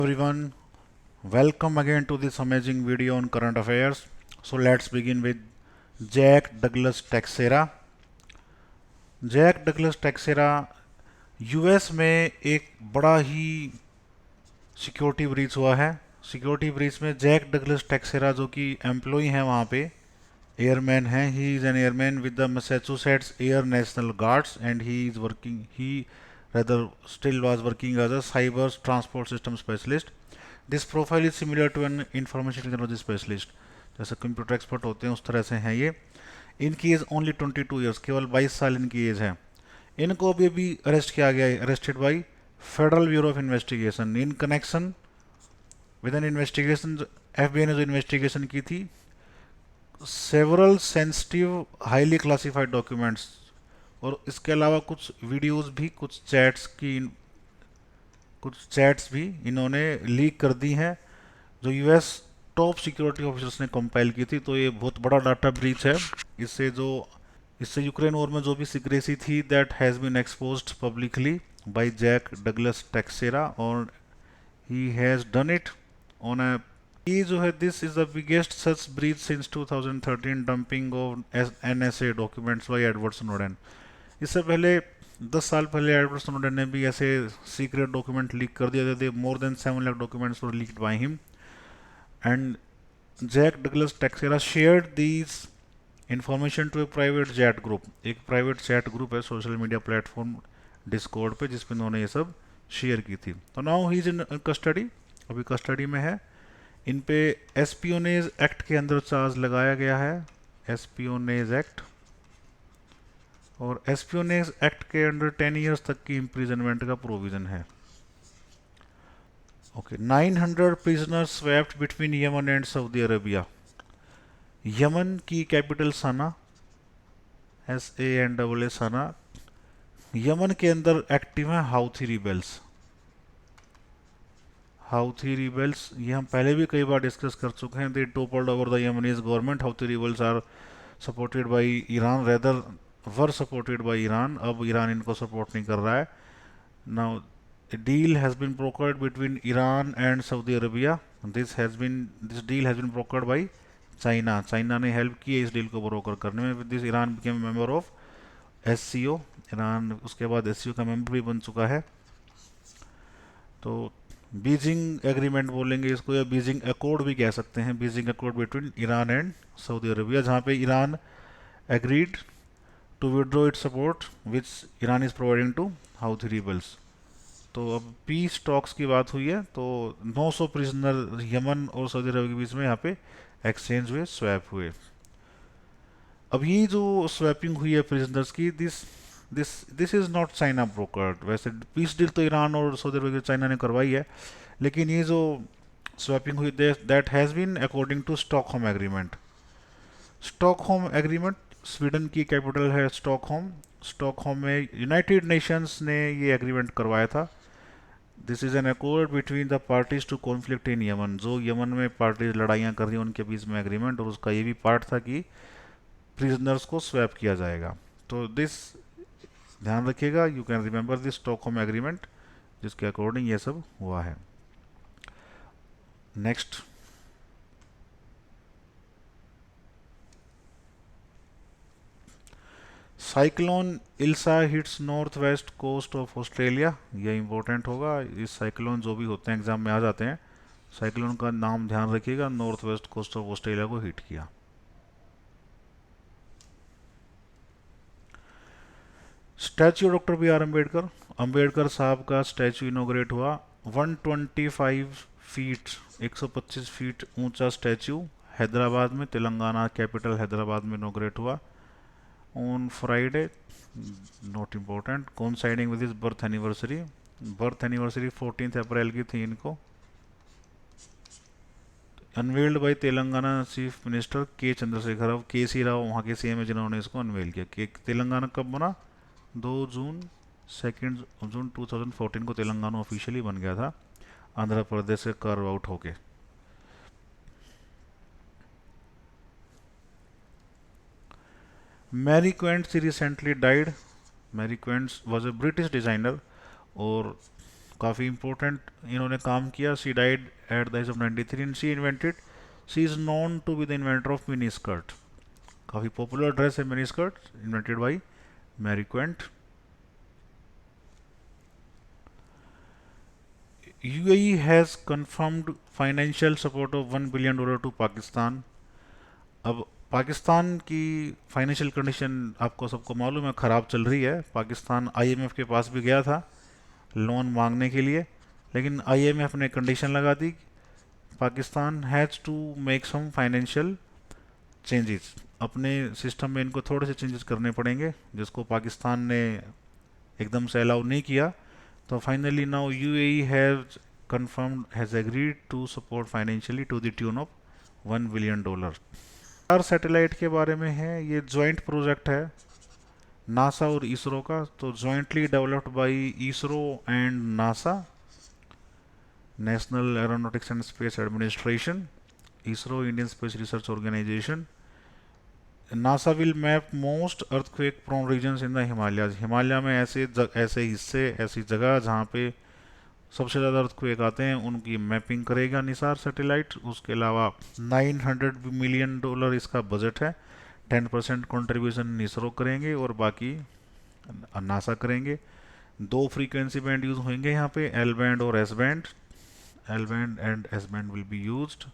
Everyone, welcome again to this amazing video on current affairs. So let's begin with Jack Douglas Teixeira. Jack Douglas Teixeira US में एक बड़ा ही security breach हुआ है। Security breach में Jack Douglas Teixeira जो कि employ हैं वहाँ पे, एयरमैन हैं, he is an airman with the Massachusetts Air National Guards and he is working he rather still was working as a cyber transport system specialist. This profile is similar to an information technology specialist. जैसे computer expert होते हैं उस तरह से हैं ये। इनकी as only 22 years, केवल 22 साल इनकी एज है। इनको अभी अरेस्ट किया गया है, arrested by federal bureau of investigation in connection with N investigation. FBI ने जो इन्वेस्टिगेशन की थी several sensitive highly classified documents, और इसके अलावा कुछ वीडियोस भी, कुछ चैट्स भी इन्होंने लीक कर दी हैं जो यूएस टॉप सिक्योरिटी ऑफिसर्स ने कंपाइल की थी। तो ये बहुत बड़ा डाटा ब्रीच है। इससे जो इससे यूक्रेन वॉर में जो भी सीक्रेसी थी that has been exposed publicly by Jack Douglas Teixeira, और he has done it on a ये जो है this is the biggest such breach since 2013 dumping of NSA documents by Edward Snowden. इससे पहले 10 साल पहले एडवर्ड स्नोडेन ने भी ऐसे सीक्रेट डॉक्यूमेंट लीक कर दिए थे। More than 7 lakh documents were leaked by him, and Jack Douglas Teixeira shared these information to a private chat group. एक प्राइवेट चैट ग्रुप है सोशल मीडिया प्लेटफॉर्म डिस्कॉर्ड पे, जिसपे उन्होंने ये सब शेयर की थी। तो now he is in custody, अभी कस्टडी में है। इन पे एस्पियोनेज एक्ट के अंदर चार्ज लगाया गया है, एस्पियोनेज एक्ट, और एस्पियोनेज एक्ट के अंडर 10 इयर्स तक की इम्प्रिजनमेंट का प्रोविजन है। Okay, 900 prisoners swept between Yemen and Saudi Arabia. Yemen की कैपिटल सना, SANAA सना। यमन के अंदर एक्टिव है हाउथी रिबेल्स। हाउथी रिबेल्स ये हम पहले भी कई बार डिस्कस कर चुके हैं। They toppled over the Yemenese government. Houthi rebels are supported by Iran, rather were supported by Iran. अब ईरान इनको सपोर्ट नहीं कर रहा है। Now deal has been brokered between Iran and Saudi Arabia. This deal has been brokered by China. China ने help की है इस डील को ब्रोकर करने में। With this Iran became member of SCO। Iran उसके बाद SCO का मेंबर भी बन चुका है। तो बीजिंग एग्रीमेंट बोलेंगे इसको, या बीजिंग अकॉर्ड भी कह सकते हैं। Beijing accord between Iran and Saudi Arabia, जहाँ पे Iran agreed to withdraw it support which Iran is providing to Houthi rebels. तो अब पीस टॉक्स की बात हुई है, तो 900 प्रिजनर यमन और सऊदी अरब के बीच में यहाँ पे एक्सचेंज हुए, स्वैप हुए। अब ये जो स्वैपिंग हुई है प्रिजनर्स की, this this this is not China brokered. वैसे पीस डील तो ईरान और सऊदी अरब चाइना ने करवाई है, लेकिन ये जो स्वैपिंग हुई that has been according to Stockholm agreement. Stockholm agreement, Sweden की कैपिटल है स्टॉकहोम। स्टॉकहोम में यूनाइटेड नेशंस ने ये एग्रीमेंट करवाया था। This is an accord between the parties to conflict in Yemen. जो यमन में पार्टीज लड़ाइयाँ कर रही हैं उनके बीच में एग्रीमेंट, और उसका ये भी पार्ट था कि प्रिजनर्स को स्वैप किया जाएगा। तो दिस ध्यान रखिएगा, you can remember this Stockholm agreement, जिसके अकॉर्डिंग ये सब हुआ है। Next, cyclone Ilsa hits north west coast of Australia. ये इंपॉर्टेंट होगा। इस साइक्लोन जो भी होते हैं एग्जाम में आ जाते हैं, साइक्लोन का नाम ध्यान रखिएगा। North west coast of Australia को हिट किया। Statue doctor B.R. Ambedkar, Ambedkar साहब का स्टैच्यू इनोग्रेट हुआ। 125 फीट, 125 फीट ऊंचा स्टैच्यू हैदराबाद में, तेलंगाना कैपिटल हैदराबाद में इनोग्रेट हुआ on Friday. Not important, coinciding with his birth anniversary. Birth anniversary 14 April की थी इनको। Unveiled by Telangana chief minister K Chandrashekar Rao, KC Rao वहाँ के CM है जिन्होंने इसको अनवेल किया। कि तेलंगाना कब बना? 2 जून 2014 को तेलंगाना ऑफिशियली बन गया था, आंध्र प्रदेश से कर्व आउट होके। मैरी क्वेंट सी recently died. Mary Quant was a British designer, और काफ़ी इम्पोर्टेंट इन्होंने काम किया। She died at the age of 93 and she is known to be the inventor of mini skirt. काफ़ी पॉपुलर ड्रेस है mini skirt, invented by Mary Quant. UAE has confirmed financial support of $1 billion to Pakistan. अब पाकिस्तान की financial condition आपको सबको मालूम है, ख़राब चल रही है। पाकिस्तान IMF के पास भी गया था लोन मांगने के लिए, लेकिन IMF ने कंडीशन लगा दी, Pakistan has to make some financial changes. अपने सिस्टम में इनको थोड़े से चेंजेस करने पड़ेंगे, जिसको पाकिस्तान ने एकदम से अलाउ नहीं किया। तो finally now UAE has confirmed has agreed to support financially to the tune of $1 billion। चार सैटेलाइट के बारे में है, ये जॉइंट प्रोजेक्ट है नासा और इसरो का। तो jointly developed by ISRO and NASA, National Aeronautics and Space Administration, ISRO Indian Space Research Organisation. NASA will map most earthquake prone regions in the Himalayas. Himalaya में ऐसे हिस्से, ऐसी जगह जहाँ पे सबसे ज़्यादा अर्थक्वेक आते हैं, उनकी मैपिंग करेगा निसार सैटेलाइट। उसके अलावा $900 मिलियन इसका बजट है। 10% कंट्रीब्यूशन इसरो करेंगे और बाकी नासा करेंगे। दो फ्रीक्वेंसी बैंड यूज होंगे यहाँ पे, एल बैंड और S band. L band and S band will be used.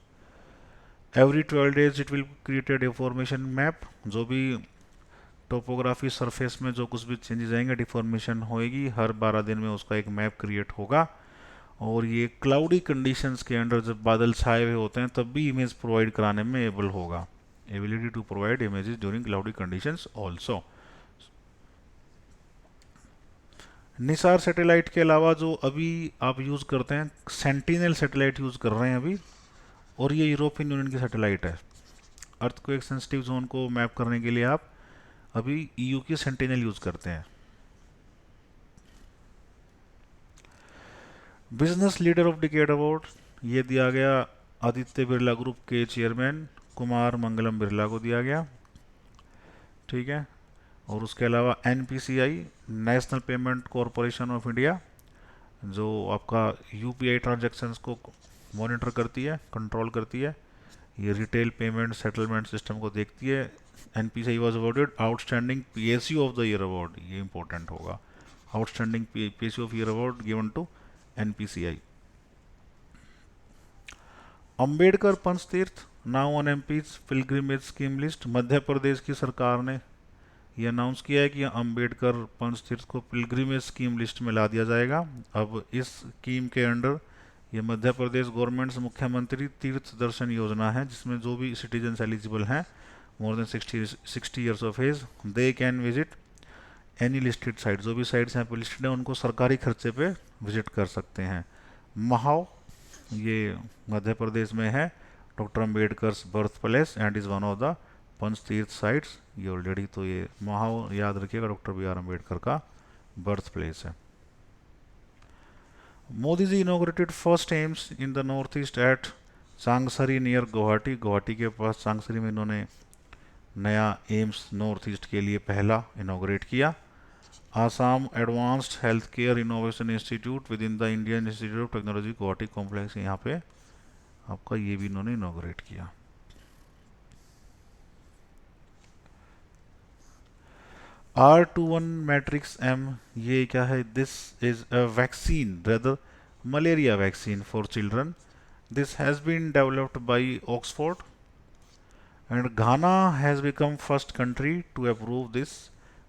Every 12 days it will create a deformation map. जो भी टोपोग्राफी सरफेस में जो कुछ भी चेंजेस आएंगे, डिफॉर्मेशन होएगी, हर 12 दिन में उसका एक मैप क्रिएट होगा। और ये क्लाउडी कंडीशंस के अंडर जब बादल छाए हुए होते हैं तब भी इमेज प्रोवाइड कराने में एबल होगा। Ability to provide images during cloudy conditions also. NISAR satellite के अलावा जो अभी आप यूज़ करते हैं, सेंटिनल सैटेलाइट यूज़ कर रहे हैं अभी, और ये यूरोपियन यूनियन की सैटेलाइट है। अर्थक्वेक सेंसिटिव जोन को मैप करने के लिए आप अभी EU की सेंटिनल यूज़ करते हैं। Business leader of decade award ये दिया गया आदित्य बिरला ग्रुप के चेयरमैन कुमार मंगलम बिरला को दिया गया, ठीक है। और उसके अलावा NPCI, national payment corporation of India, जो आपका UPI ट्रांजैक्शंस को मॉनिटर करती है, कंट्रोल करती है, ये रिटेल पेमेंट सेटलमेंट सिस्टम को देखती है। NPCI was awarded outstanding PSU of the year award, ये इंपॉर्टेंट होगा। Outstanding PSU of year award given to NPCI। Ambedkar Panchteerth now on MP's pilgrimage scheme list. Madhya Pradesh की सरकार ने ये अनाउंस किया है कि अंबेडकर पंचतीर्थ को पिलग्रिमेज स्कीम लिस्ट में ला दिया जाएगा। अब इस स्कीम के अंडर ये मध्य प्रदेश गवर्नमेंट मुख्यमंत्री तीर्थ दर्शन योजना है, जिसमें जो भी सिटीजन एलिजिबल हैं more than 60 years of age, they can visit any listed site. जो भी साइट्स यहाँ पे लिस्टेड हैं उनको सरकारी खर्चे पे विजिट कर सकते हैं। महाव ये मध्य प्रदेश में है, doctor Ambedkar birth place and is one of the Panchtirth sites. ये ऑलरेडी तो ये महाव याद रखिएगा, डॉक्टर BR अम्बेडकर का बर्थ प्लेस है। Modi ji inaugurated first AIIMS in the north east at Changsari near Guwahati. Guwahati के पास सांगसरी में इन्होंने नया एम्स नॉर्थ ईस्ट के लिए पहला इनॉग्रेट किया। Assam advanced health care innovation institute with in the Indian institute of technology Guwahati complex, यहाँ पे आपका ये भी इन्होंने इनॉग्रेट किया। R21 मैट्रिक्स M ये क्या है? This is a vaccine, rather malaria vaccine for children. This has been developed by Oxford and Ghana has become first country to approve this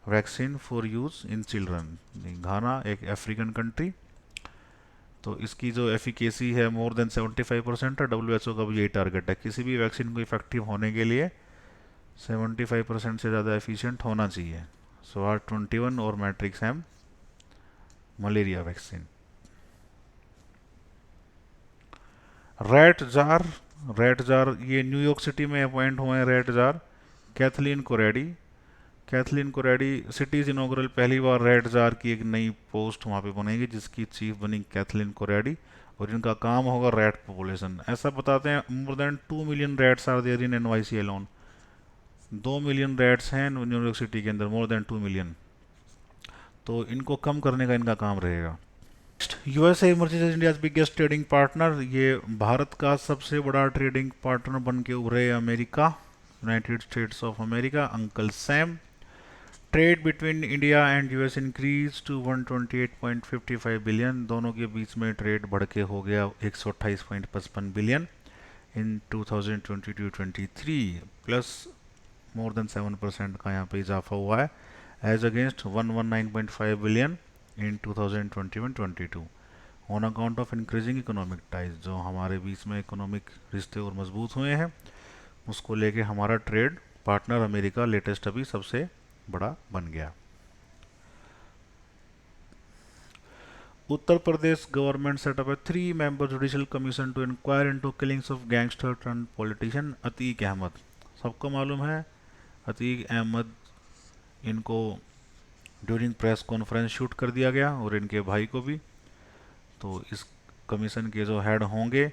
vaccine for use in children. Ghana एक African country, तो इसकी जो efficacy है more then 75% है। WHO का भी यही target है, किसी भी वैक्सीन को इफेक्टिव होने के लिए 75% से ज़्यादा एफिशिएंट होना चाहिए। सो R21 और Matrix M malaria vaccine. Rat czar ये न्यूयॉर्क सिटी में अपॉइंट हुए हैं rat czar Kathleen Corradi. Kathleen Corradi city's inaugural पहली बार रैट जार की एक नई पोस्ट वहाँ पे बनेगी, जिसकी चीफ बनी कैथलीन कोरेडी, और इनका काम होगा रैट पॉपुलेशन। ऐसा बताते हैं more then 2 million rats are there in NYC alone. 2 million rats हैं न्यूयॉर्क सिटी के अंदर, मोर देन 2 मिलियन। तो इनको कम करने का इनका काम रहेगा। USA emerges as India's biggest trading partner, ये भारत का सबसे बड़ा ट्रेडिंग पार्टनर बन के उभरे America, United States of America, uncle Sam. Trade between India and US increase to 128.55 billion, दोनों के बीच में ट्रेड बढ़ के हो गया 128.55 billion in 2022-23, plus more than 7% का यहाँ पे इजाफा हुआ है, as against 119.5 billion in 2021-22, on account of increasing economic ties, जो हमारे बीच में इकोनॉमिक रिश्ते और मजबूत हुए हैं, उसको लेके हमारा ट्रेड पार्टनर अमेरिका लेटेस्ट अभी सबसे बड़ा बन गया। उत्तर प्रदेश गवर्नमेंट सेटअप है 3 member judicial commission to inquire into killings of gangster and politician. Atiq Ahmed, सबको मालूम है अतीक अहमद, इनको ड्यूरिंग प्रेस कॉन्फ्रेंस शूट कर दिया गया और इनके भाई को भी। तो इस कमीशन के जो हेड होंगे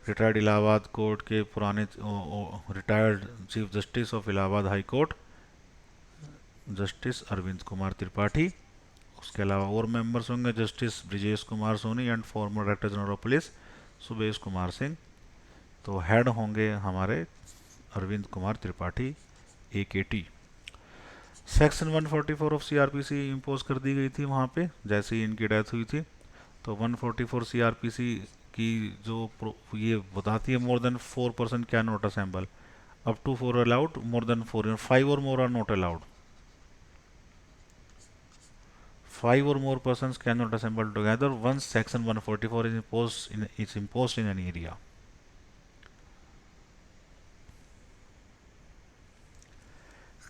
रिटायर्ड इलाहाबाद कोर्ट के पुराने retired chief justice of Allahabad high court justice Arvind Kumar Tripathi. उसके अलावा और मेंबर्स होंगे justice Brijesh Kumar Soni and former director general of police Subesh Kumar Singh. तो हेड होंगे हमारे Arvind Kumar Tripathi AKT। Section 144 of CRPC impose कर दी गई थी वहाँ पे जैसे ही इनकी डेथ हुई थी। तो 144 CRPC की जो ये बताती है more than 4 person can not assemble, up to 4 allowed, more than 4 5 और more are not allowed, 5 or more persons cannot assemble together once section 144 is imposed in an area.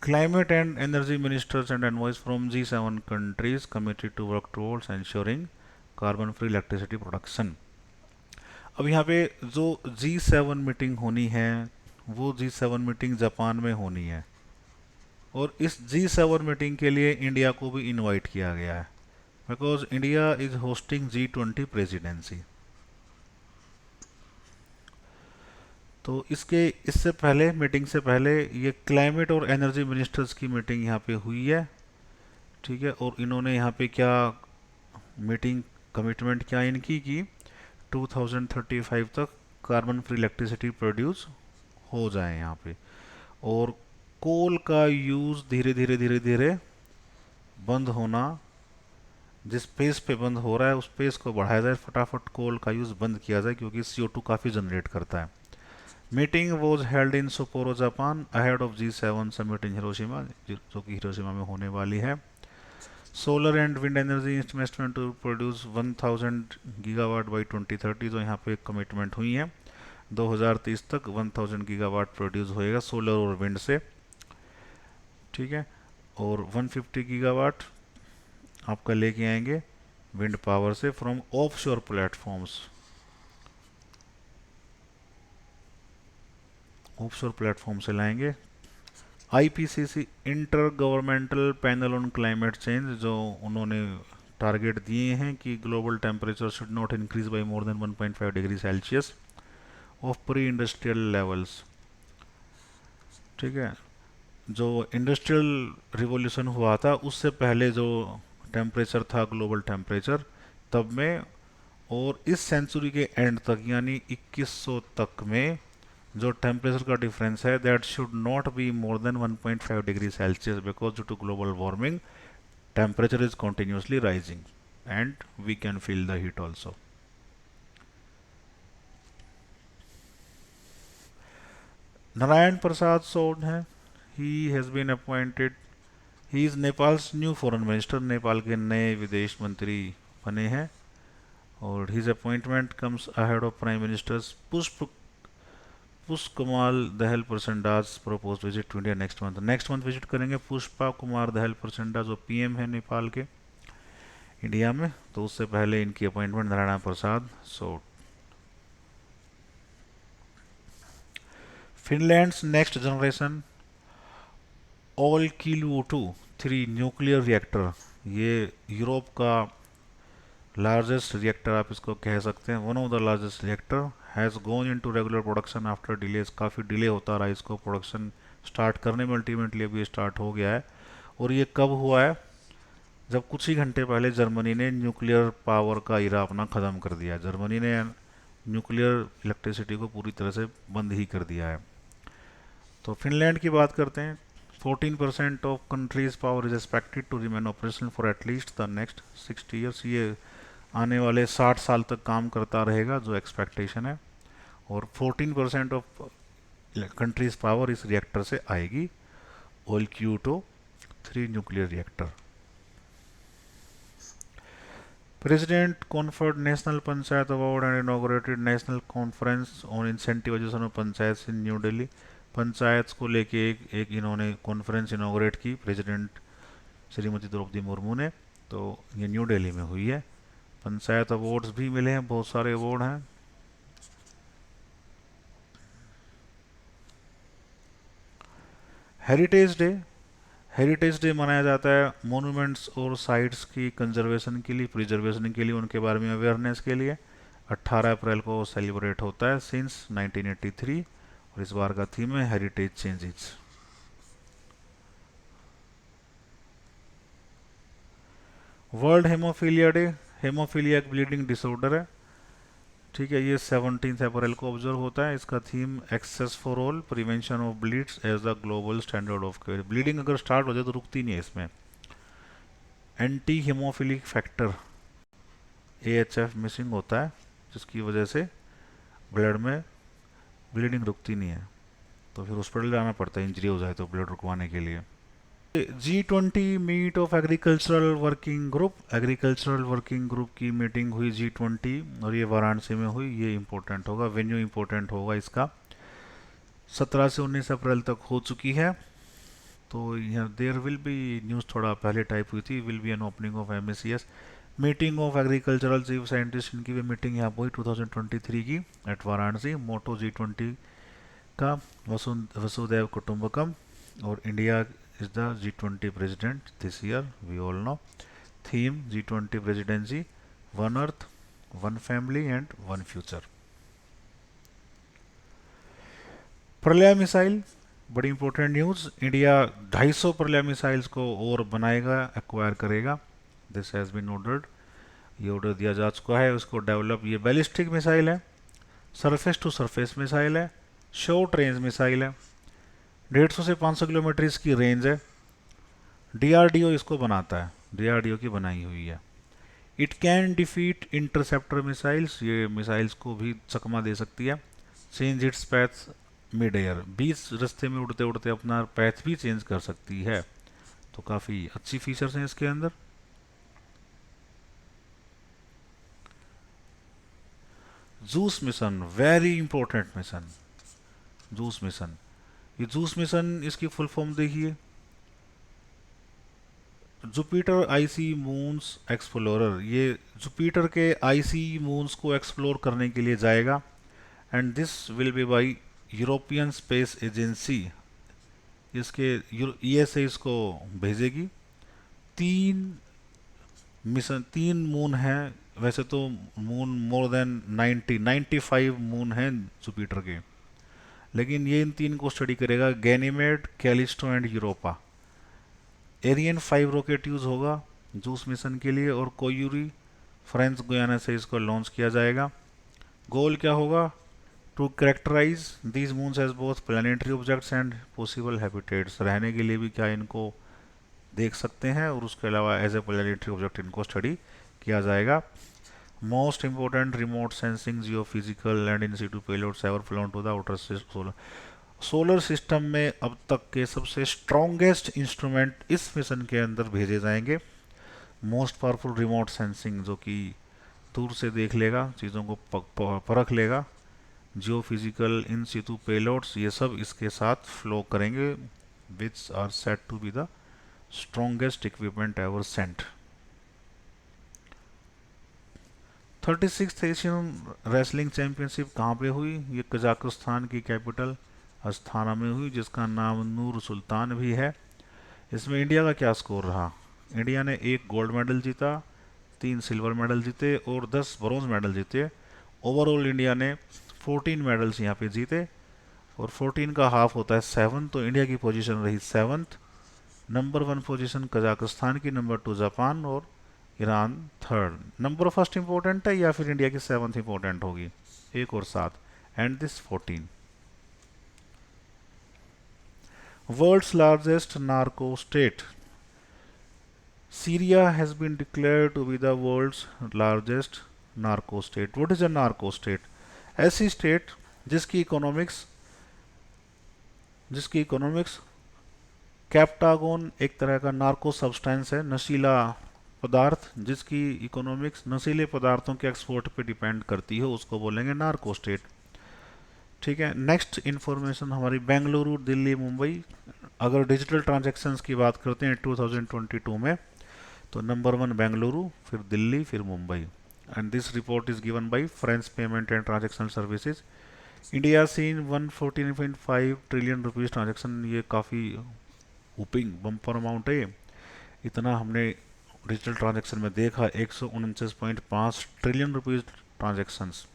Climate and energy ministers and envoys from G7 countries committed to work towards ensuring carbon free electricity production. अब यहाँ पे जो G7 meeting होनी है वो G7 meeting Japan में होनी है और इस G7 मीटिंग के लिए इंडिया को भी इनवाइट किया गया है because India is hosting G20 presidency. तो इससे पहले मीटिंग से पहले ये क्लाइमेट और एनर्जी मिनिस्टर्स की मीटिंग यहाँ पे हुई है, ठीक है। और इन्होंने यहाँ पे क्या मीटिंग कमिटमेंट क्या इनकी कि 2035 तक कार्बन फ्री इलेक्ट्रिसिटी प्रोड्यूस हो जाए यहाँ पे, और कोल का यूज़ धीरे धीरे धीरे धीरे बंद होना, जिस पेस पे बंद हो रहा है उस पेस को बढ़ाया जाए, फटाफट कोल का यूज़ बंद किया जाए क्योंकि CO2 काफ़ी जनरेट करता है। Meeting was held in Sapporo Japan ahead of G7 summit in Hiroshima, जो कि हिरोशिमा में होने वाली है। Solar and wind energy investment to produce 1000 gigawatt by 2030, जो यहाँ पे कमिटमेंट हुई है 2030 तक 1000 गीगावाट प्रोड्यूस होएगा सोलर और विंड से, ठीक है। और 150 गीगावाट आपका लेके आएंगे विंड पावर से from offshore platforms, offshore platform से लाएंगे। IPCC inter governmental panel on climate change, जो उन्होंने टारगेट दिए हैं कि global temperature should not increase by more than 1.5 degree Celsius of pre industrial levels, ठीक है। जो इंडस्ट्रियल रिवॉल्यूशन हुआ था उससे पहले जो टेम्परेचर था ग्लोबल टेम्परेचर तब में, और इस सेंचुरी के एंड तक यानी 2100 तक में जो टेम्परेचर का डिफरेंस है that should not be more than 1.5 degree Celsius because due to global warming temperature is continuously rising and we can feel the heat also. Narayan Prasad Saud है, he has been appointed, he is Nepal's new foreign minister, Nepal के नए विदेश मंत्री बने हैं। और his appointment comes ahead of prime minister's Pushpakumar Dahal Prachanda's propose visit to India next month visit करेंगे पुष्पा कुमार दहल प्रचंडा जो PM है नेपाल के इंडिया में। तो उससे पहले इनकी appointment Narayan Prasad Saud. Finland's next generation Olkiluoto 3 nuclear reactor, ये यूरोप का लार्जेस्ट रिएक्टर आप इसको कह सकते हैं, one of the largest reactor has gone into regular production after delays, काफ़ी डिले होता रहा इसको प्रोडक्शन स्टार्ट करने में, अल्टीमेटली अभी स्टार्ट हो गया है। और ये कब हुआ है जब कुछ ही घंटे पहले जर्मनी ने न्यूक्लियर पावर का इरा अपना ख़त्म कर दिया। जर्मनी ने न्यूक्लियर इलेक्ट्रिसिटी को पूरी तरह से बंद ही कर दिया है। तो फिनलैंड की बात करते हैं। 14% of countries power is expected to remain operational for at least the next 60 years. ये आने वाले 60 साल तक काम करता रहेगा जो एक्सपेक्टेशन है। और 14% ऑफ कंट्रीज पावर इस रिएक्टर से आएगी, ओलक्यूटो 3 nuclear reactor. President conferred National Panchayat Award and inaugurated National Conference on Incentivization of Panchayats in New Delhi। Panchayat को लेके एक इन्होंने कॉन्फ्रेंस इनोग्रेट की प्रेसिडेंट श्रीमती द्रौपदी मुर्मू ने। तो ये न्यू दिल्ली में हुई है। पंचायत अवार्ड्स भी मिले हैं, बहुत सारे अवार्ड हैं। Heritage day. हेरिटेज डे मनाया जाता है मोनूमेंट्स और साइट्स की कंजर्वेशन के लिए, प्रिजर्वेशन के लिए, उनके बारे में अवेयरनेस के लिए। 18 अप्रैल को सेलिब्रेट होता है सिंस 1983 और इस बार का थीम है heritage changes. World haemophilia day. Haemophilia एक ब्लीडिंग डिसऑर्डर है, ठीक है। ये 17 अप्रैल को ऑब्जर्व होता है। इसका theme access for all, prevention of bleeds as the global standard of care. Bleeding अगर स्टार्ट हो जाए तो रुकती नहीं है इसमें। Anti haemophilic factor AHF missing होता है, जिसकी वजह से ब्लड में ब्लीडिंग रुकती नहीं है, तो फिर हॉस्पिटल जाना पड़ता है इंजरी हो जाए तो ब्लड रुकवाने के लिए। G20 meet of agricultural working group. Agricultural working group की मीटिंग हुई G20 और ये वाराणसी में हुई। ये इंपॉर्टेंट होगा, वेन्यू इंपॉर्टेंट होगा इसका। 17 से 19 अप्रैल तक हो चुकी है। तो यहाँ देयर विल बी न्यूज़ थोड़ा पहले टाइप हुई थी, will be an opening of MACS meeting of agricultural chief scientist. इनकी भी मीटिंग यहाँ पर हुई 2023 की एट वाराणसी। मोटो G20 का वसुधैव कुटुंबकम, और India is the G20 president this year, we all know. Theme G20 presidency, one earth, one family and one future। प्रलय मिसाइल, बड़ी इंपॉर्टेंट न्यूज़। इंडिया 250 प्रलय मिसाइल्स को और बनाएगा, एक्वायर करेगा। दिस हैज़ बीन ऑर्डर्ड, ये ऑर्डर दिया जा चुका है उसको डेवलप। ये बैलिस्टिक मिसाइल है, सरफेस टू सरफेस मिसाइल है, शॉर्ट रेंज मिसाइल है। 150 से 500 किलोमीटर इसकी रेंज है। DRDO इसको बनाता है, DRDO की बनाई हुई है। It can defeat interceptor missiles, ये मिसाइल्स को भी चकमा दे सकती है। Change its path mid air, बीच रास्ते में उड़ते उड़ते अपना पैथ भी चेंज कर सकती है। तो काफ़ी अच्छी फीचर्स हैं इसके अंदर। Juice mission, very important mission, juice mission. ये जूस मिशन, इसकी फुल फॉर्म देखिए, जुपिटर आईसी मून्स एक्सप्लोरर। ये जुपिटर के आईसी मून्स को एक्सप्लोर करने के लिए जाएगा। And this will be bye European space agency. इसके ESA इसको भेजेगी। 3 मिशन, 3 मून हैं वैसे तो। मून मोर देन 95 मून हैं जुपिटर के, लेकिन ये इन 3 को स्टडी करेगा, Ganymede, Callisto and Europa. Ariane 5 rocket use होगा जूस मिशन के लिए, और कोयूरी फ्रेंच गुयाना से इसको लॉन्च किया जाएगा। गोल क्या होगा? To characterise these moons as both planetary objects and possible habitats. रहने के लिए भी क्या इनको देख सकते हैं, और उसके अलावा एज ए प्लानिटरी ऑब्जेक्ट इनको स्टडी किया जाएगा। Most important remote sensing geophysical and in situ payloads ever flown to the outer solar. Solar system में अब तक के सबसे स्ट्रॉन्गेस्ट इंस्ट्रूमेंट इस मिशन के अंदर भेजे जाएंगे। मोस्ट पावरफुल रिमोट सेंसिंग, जो कि दूर से देख लेगा, चीज़ों को परख लेगा। जियो फिजिकल, इन सिटू पेलोड्स, ये सब इसके साथ फ्लो करेंगे, which are set to be the strongest equipment ever sent. 36th Asian wrestling championship कहाँ पे हुई? ये कजाकिस्तान की कैपिटल अस्थाना में हुई, जिसका नाम नूर सुल्तान भी है। इसमें इंडिया का क्या स्कोर रहा? इंडिया ने 1 गोल्ड मेडल जीता, 3 सिल्वर मेडल जीते और 10 ब्रॉन्ज मेडल जीते। ओवरऑल इंडिया ने 14 मेडल्स यहाँ पे जीते, और 14 का हाफ होता है 7, तो इंडिया की पोजीशन रही 7th। नंबर 1 पोजीशन कजाकिस्तान की, नंबर 2 जापान और Iran third. Number first important है या फिर इंडिया की 7th इंपॉर्टेंट होगी? 1 और 7 and this 14। World's largest narco state, Syria has been declared to be the world's largest narco state. What is a narco state? ऐसी state जिसकी economics कैप्टागोन एक तरह का नार्को सब्सटेंस है, नशीला पदार्थ, जिसकी इकोनॉमिक्स नशीले पदार्थों के एक्सपोर्ट पे डिपेंड करती है, उसको बोलेंगे नार्को स्टेट। ठीक है, नेक्स्ट इंफॉर्मेशन हमारी बेंगलुरु, दिल्ली, मुंबई। अगर डिजिटल ट्रांजैक्शंस की बात करते हैं 2022 में, तो नंबर 1 बेंगलुरु, फिर दिल्ली, फिर Mumbai. And this report is given by French payment and transaction services. India seen 114.5 trillion rupees transaction, ये काफ़ी हुपिंग बम्पर अमाउंट है। इतना हमने डिजिटल ट्रांजैक्शन में देखा, 149.5 trillion rupees transactions.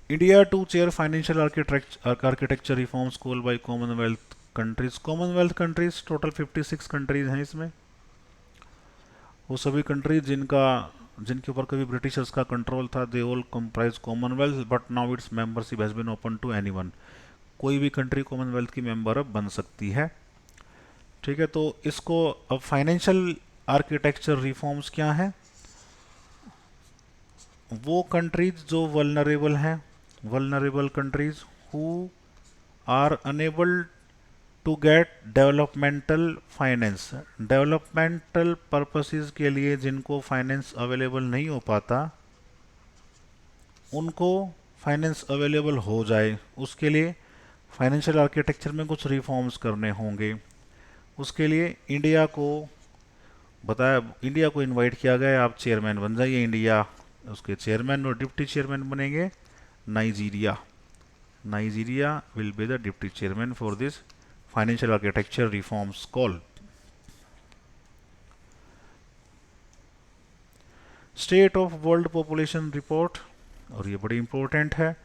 India to chair financial architecture reforms call by Commonwealth countries. Commonwealth countries total 56 countries हैं इसमें। वो सभी कंट्रीज जिनके ऊपर कभी ब्रिटिशर्स का कंट्रोल था, they all comprise Commonwealth, but now its membership has been open to anyone. कोई भी कंट्री कॉमनवेल्थ की मेंबर अब बन सकती है। ठीक है, तो इसको अब फाइनेंशियल आर्किटेक्चर रिफॉर्म्स क्या है? वो कंट्रीज जो वल्नरेबल हैं, vulnerable countries who are unable to get developmental finance, developmental purposes के लिए जिनको फाइनेंस अवेलेबल नहीं हो पाता, उनको फाइनेंस अवेलेबल हो जाए, उसके लिए फाइनेंशियल आर्किटेक्चर में कुछ रिफॉर्म्स करने होंगे। उसके लिए इंडिया को इनवाइट किया गया, आप चेयरमैन बन जाइए। इंडिया, उसके चेयरमैन और डिप्टी चेयरमैन बनेंगे Nigeria. Nigeria will be the deputy chairman for this financial architecture reforms call. State of world population report, और ये बड़ी इंपॉर्टेंट है।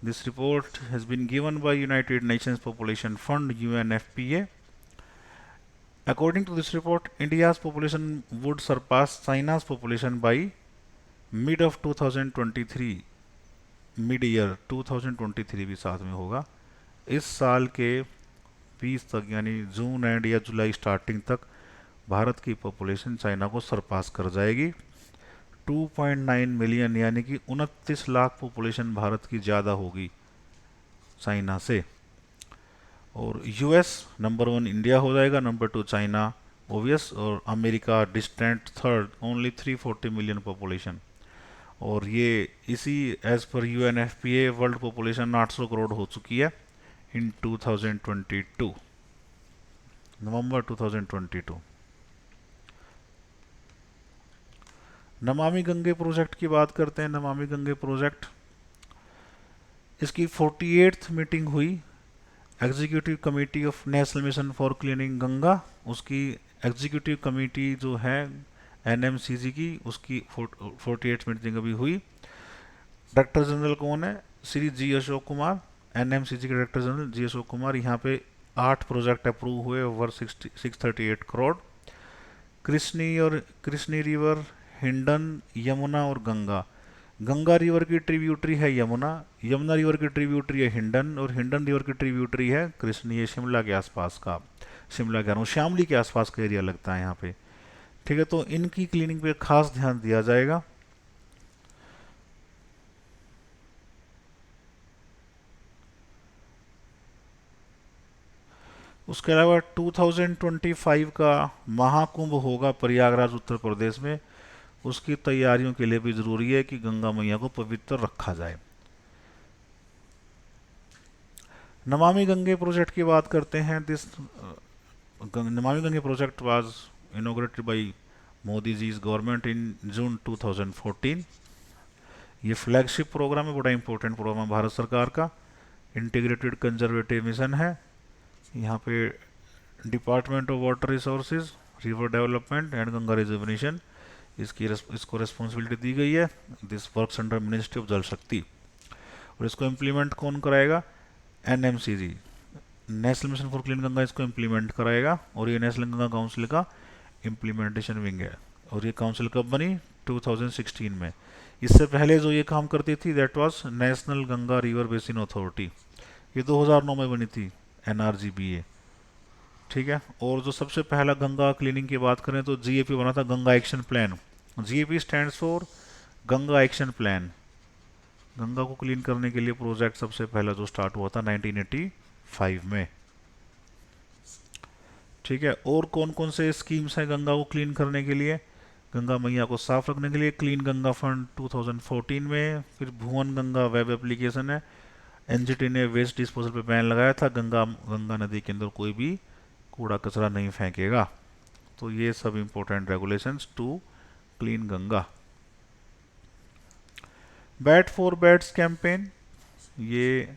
This report has been given by United Nations population fund, UNFPA। According to this report, India's population would surpass China's population by mid of 2023, mid year 2023 भी साथ में होगा। इस साल के 20 तक, यानी जून एंड या जुलाई स्टार्टिंग तक, भारत की पॉपुलेशन चाइना को सरपास कर जाएगी। 2.9 मिलियन, यानी कि 29 लाख पॉपुलेशन भारत की ज़्यादा होगी चाइना से। और यूएस नंबर 1 इंडिया हो जाएगा, नंबर 2 चाइना ओबियस, और America distant third, only 340 million population. और ये इसी as per UNFPA world population 800 crore हो चुकी है इन 2022, नवंबर 2022। नमामि गंगे प्रोजेक्ट की बात करते हैं। नमामि गंगे प्रोजेक्ट, इसकी 48th मीटिंग हुई executive committee of national mission for cleaning Ganga. उसकी एग्जीक्यूटिव कमेटी जो है NMCG की, उसकी 48th मीटिंग अभी हुई। डायरेक्टर जनरल कौन है? श्री जी अशोक कुमार, NMCG के डायरेक्टर जनरल जी अशोक कुमार। यहाँ पे 8 प्रोजेक्ट अप्रूव हुए ओवर 638 करोड़। कृष्णी रिवर, हिंडन, यमुना और गंगा। गंगा रिवर की ट्रिब्यूटरी है यमुना, यमुना रिवर की ट्रिब्यूटरी है हिंडन, और हिंडन रिवर की ट्रिब्यूटरी है कृष्ण। ये शिमला के आसपास का, शिमला कह रहा हूँ, शामली के आसपास का एरिया लगता है यहाँ पे। ठीक है, तो इनकी क्लीनिंग पे खास ध्यान दिया जाएगा। उसके अलावा 2025 का महाकुंभ होगा प्रयागराज उत्तर प्रदेश में। उसकी तैयारियों के लिए भी जरूरी है कि गंगा मैया को पवित्र रखा जाए। नमामि गंगे प्रोजेक्ट की बात करते हैं। This Namami Gange project was inaugurated by Modi ji's government in June 2014। ये फ्लैगशिप प्रोग्राम है, बड़ा इंपॉर्टेंट प्रोग्राम है भारत सरकार का। इंटीग्रेटेड कंजर्वेटिव मिशन है। यहाँ पे department of water resources, river development and Ganga reservation, इसको रेस्पॉन्सिबिलिटी दी गई है। This works under ministry of जल शक्ति। और इसको इम्प्लीमेंट कौन कराएगा? NMCG, national mission for clean Ganga इसको इम्प्लीमेंट कराएगा, और ये नेशनल गंगा काउंसिल का इम्प्लीमेंटेशन विंग है। और ये काउंसिल कब बनी? 2016 में। इससे पहले जो ये काम करती थी that was national Ganga river basin authority, ये 2009 में बनी थी, NRGBA। ठीक है। और जो सबसे पहला गंगा क्लीनिंग की बात करें तो GAP बना था, Ganga action plan. GAP stands for Ganga action plan. Ganga को क्लीन करने के लिए प्रोजेक्ट सबसे पहला जो स्टार्ट हुआ था 1985 में। ठीक है। और कौन कौन से स्कीम्स हैं गंगा को क्लीन करने के लिए? गंगा मैया को साफ रखने के लिए क्लीन गंगा फंड 2014 में। फिर भुवन गंगा वेब एप्लीकेशन है। NGT ने वेस्ट डिस्पोजल पे बैन लगाया था, गंगा गंगा नदी के अंदर कोई भी कूड़ा कचरा नहीं फेंकेगा। तो ये सब important regulations to clean Ganga. Bat for bats campaign, ये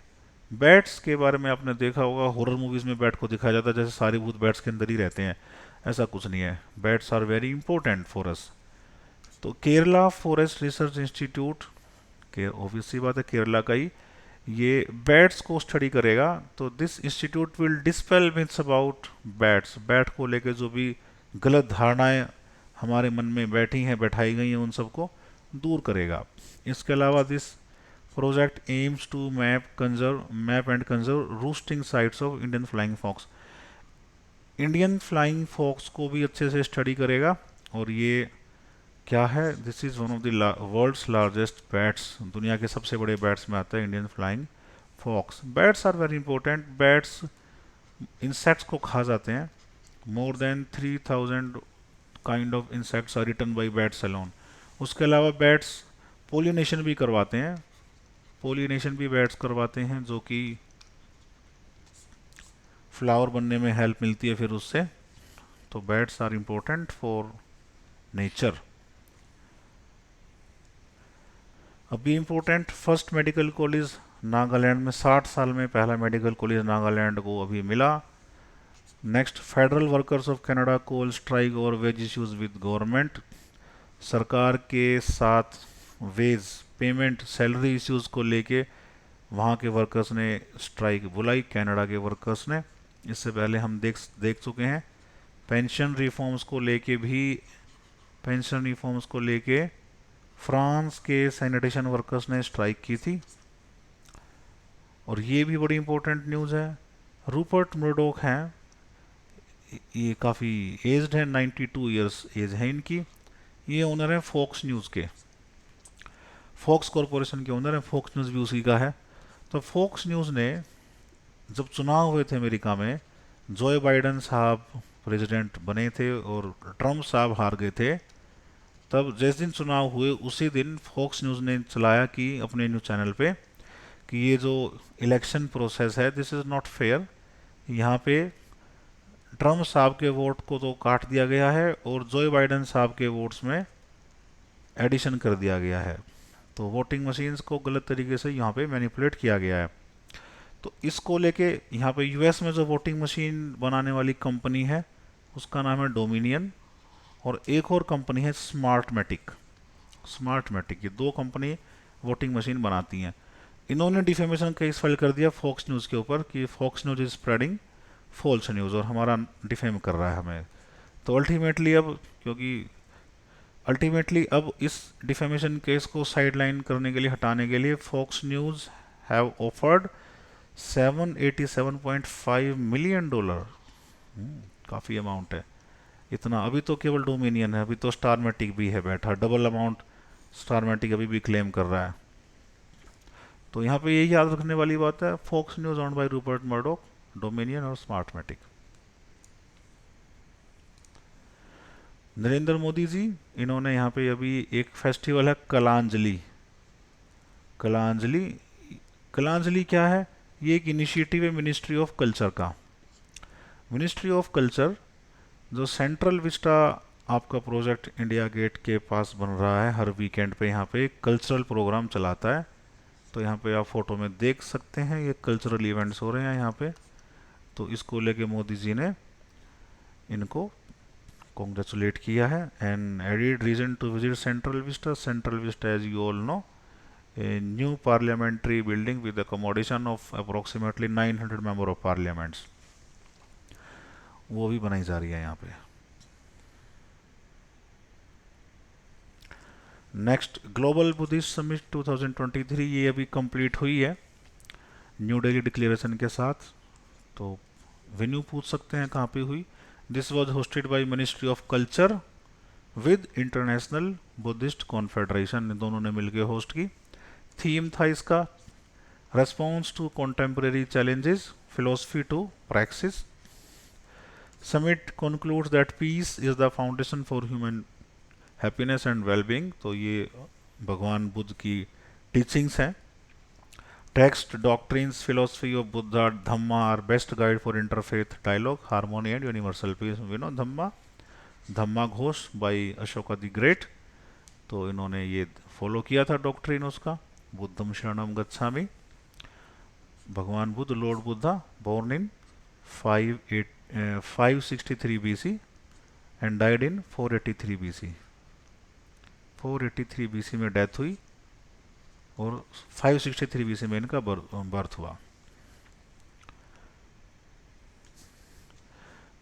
बैट्स के बारे में आपने देखा होगा, हॉरर मूवीज में बैट को दिखाया जाता है जैसे सारे भूत बैट्स के अंदर ही रहते हैं। ऐसा कुछ नहीं है, bats are very important for us. तो केरला फॉरेस्ट रिसर्च इंस्टीट्यूट, के ऑब्वियस सी बात है केरला का ही, ये बैट्स को स्टडी करेगा। तो this institute will dispel myths about bats, bat को लेकर जो भी गलत धारणाएं हमारे मन में बैठी हैं, बैठाई गई हैं, उन सबको दूर करेगा। इसके अलावा this project aims to map and conserve roosting sites of Indian flying fox. Indian flying fox को भी अच्छे से स्टडी करेगा। और ये क्या है? This is one of the world's largest bats, दुनिया के सबसे बड़े बैट्स में आता है Indian flying fox. Bats are very important, bats insects को खा जाते हैं। More than 3000 kind of insects are eaten by bats alone. उसके अलावा बैट्स पोलिनेशन भी करवाते हैं, पोलिनेशन भी बैट्स करवाते हैं, जो कि फ्लावर बनने में हेल्प मिलती है फिर उससे। तो bats are important for nature. अभी important first medical college Nagaland में, 60 साल में पहला मेडिकल कॉलेज नागालैंड को अभी मिला। Next, federal workers of Canada call strike और वेज इश्यूज विद गवर्नमेंट, सरकार के साथ वेज पेमेंट सैलरी इश्यूज को लेके वहाँ के वर्कर्स ने स्ट्राइक बुलाई, कनाडा के वर्कर्स ने। इससे पहले हम देख चुके हैं पेंशन रिफॉर्म्स को लेके भी, पेंशन रिफॉर्म्स को लेके फ्रांस के सैनिटेशन वर्कर्स ने स्ट्राइक की थी। और ये भी बड़ी इंपॉर्टेंट न्यूज़ है, रूपर्ट मर्डोक हैं, ये काफ़ी एज्ड है, 92 ईयर्स एज है इनकी। ये ओनर है फॉक्स न्यूज़ के, फॉक्स कॉरपोरेशन के ओनर है, फॉक्स न्यूज़ भी उसी का है। तो फॉक्स न्यूज़ ने, जब चुनाव हुए थे अमेरिका में, जोए बाइडन साहब प्रेसिडेंट बने थे और ट्रम्प साहब हार गए थे, तब जिस दिन चुनाव हुए उसी दिन फॉक्स न्यूज़ ने चलाया कि अपने न्यूज़ चैनल पे कि ये जो इलेक्शन प्रोसेस है दिस इज़ नॉट फेयर, यहाँ पे ट्रम्प साहब के वोट को तो काट दिया गया है और जोए बाइडन साहब के वोट्स में एडिशन कर दिया गया है। तो वोटिंग मशीन्स को गलत तरीके से यहाँ पे मैनिपुलेट किया गया है। तो इसको लेके यहाँ पे यूएस में जो वोटिंग मशीन बनाने वाली कंपनी है उसका नाम है डोमिनियन, और एक और कंपनी है स्मार्टमेटिक। स्मार्टमेटिक, ये दो कंपनी वोटिंग मशीन बनाती हैं। इन्होंने डिफेमेशन केस फाइल कर दिया फॉक्स न्यूज़ के ऊपर कि Fox News is spreading false news और हमारा डिफेम कर रहा है हमें। तो अल्टीमेटली अब इस डिफेमेशन केस को साइडलाइन करने के लिए, हटाने के लिए, Fox News have offered $787.5 million. काफ़ी अमाउंट है इतना। अभी तो केवल डोमिनियन है, अभी तो स्टारमेटिक भी है बैठा, डबल अमाउंट स्टारमेटिक अभी भी क्लेम कर रहा है। तो यहाँ पे यही याद रखने वाली बात है, Fox News owned by Rupert Murdoch, Dominion और स्मार्टमेटिक। नरेंद्र मोदी जी, इन्होंने यहाँ पे अभी एक फेस्टिवल है कलांजलि। कलांजलि, कलांजलि क्या है? ये एक इनिशिएटिव है मिनिस्ट्री ऑफ कल्चर का। मिनिस्ट्री ऑफ कल्चर जो सेंट्रल विस्टा आपका प्रोजेक्ट इंडिया गेट के पास बन रहा है, हर वीकेंड पे यहाँ पे एक कल्चरल प्रोग्राम चलाता है। तो यहाँ पे आप फोटो में देख सकते हैं ये कल्चरल इवेंट्स हो रहे हैं यहाँ पे। तो इसको लेके मोदी जी ने इनको कॉन्ग्रेचुलेट किया है। And added reason to visit Central Vista, Central Vista as you all know a new parliamentary building with accommodation of approximately 900 member of parliaments, वो भी बनाई जा रही है यहाँ पे। नेक्स्ट ग्लोबल बुद्धिस्ट समिट 2023, ये अभी कंप्लीट हुई है न्यू दिल्ली डिक्लेरेशन के साथ। तो वेन्यू पूछ सकते हैं कहाँ पे हुई। This was hosted by Ministry of Culture with International Buddhist Confederation, दोनों ने मिलकर होस्ट की। थीम था इसका response to contemporary challenges, philosophy to praxis. Summit concludes that peace is the foundation for human happiness and wellbeing, तो ये भगवान बुद्ध की टीचिंग्स हैं। Text, doctrines, philosophy of Buddha, dhamma are best guide for interfaith dialogue, harmony and universal peace. Dhamma, dhamma ghosh by Ashoka the great, तो इन्होंने ये follow किया था डॉक्ट्रिन उसका। बुद्धम शरणम गच्छामि, भगवान Buddha Lord Buddha born in 563 BC and died in 483 BC। 483 BC में डेथ हुई और 563 BC में इनका बर्थ हुआ।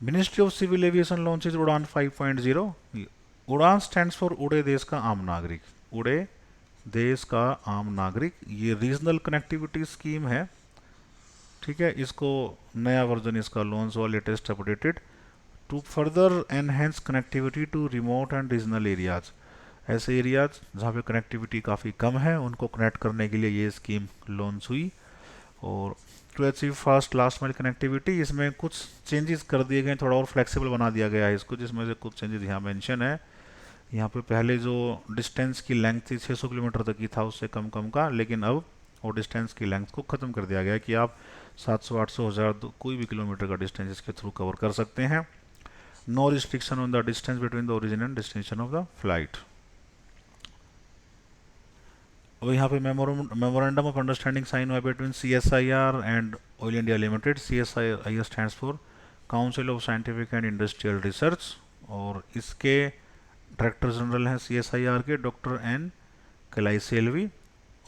Ministry of Civil Aviation launches UDAN 5.0। उड़ान स्टैंड्स फॉर उड़े देश का आम नागरिक, उड़े देश का आम नागरिक। ये रीजनल कनेक्टिविटी स्कीम है, ठीक है। इसको नया वर्जन इसका लॉन्च हुआ, latest updated, to further enhance connectivity to remote and regional areas. ऐसे एरियाज जहाँ पे कनेक्टिविटी काफ़ी कम है उनको कनेक्ट करने के लिए ये स्कीम लॉन्च हुई। और to achieve fast last mile connectivity, इसमें कुछ चेंजेस कर दिए गए, थोड़ा और फ्लेक्सिबल बना दिया गया है इसको, जिसमें से कुछ चेंजेस यहाँ मेंशन है। यहाँ पे पहले जो डिस्टेंस की लेंथ थी 600 किलोमीटर तक की था, उससे कम कम का, लेकिन अब वो डिस्टेंस की लेंथ को ख़त्म कर दिया गया है कि आप 700, 800, 1000 कोई भी किलोमीटर का डिस्टेंस इसके थ्रू कवर कर सकते हैं। No restriction on the distance between the origin and destination of the flight. अब यहाँ पे मेमोरेंडम ऑफ अंडरस्टैंडिंग साइन हुआ between CSIR and Oil India Limited. CSIR stands for Council of Scientific and Industrial Research, और इसके Director General हैं CSIR के doctor N Kalaiselvi,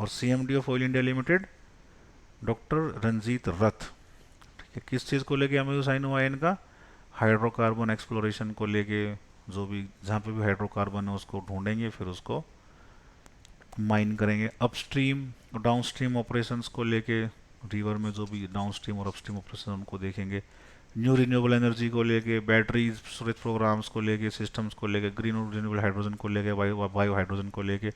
और CMD of Oil India Limited doctor Ranjit Rath. ठीक है, किस चीज़ को लेके MOU साइन हुआ है इनका? हाइड्रोकार्बन एक्सप्लोरेशन को लेके, जो भी जहाँ पे भी हाइड्रोकार्बन है उसको ढूंढेंगे, फिर उसको माइन करेंगे। अपस्ट्रीम और डाउनस्ट्रीम ऑपरेशंस को लेके, रिवर में जो भी डाउनस्ट्रीम और अपस्ट्रीम ऑपरेशन उनको देखेंगे। न्यू रिन्यूएबल एनर्जी को लेके, बैटरीज स्टोरेज प्रोग्राम्स को लेके, सिस्टम्स को लेके, ग्रीन और रिन्यूएबल हाइड्रोजन को लेके, बायो हाइड्रोजन को लेके,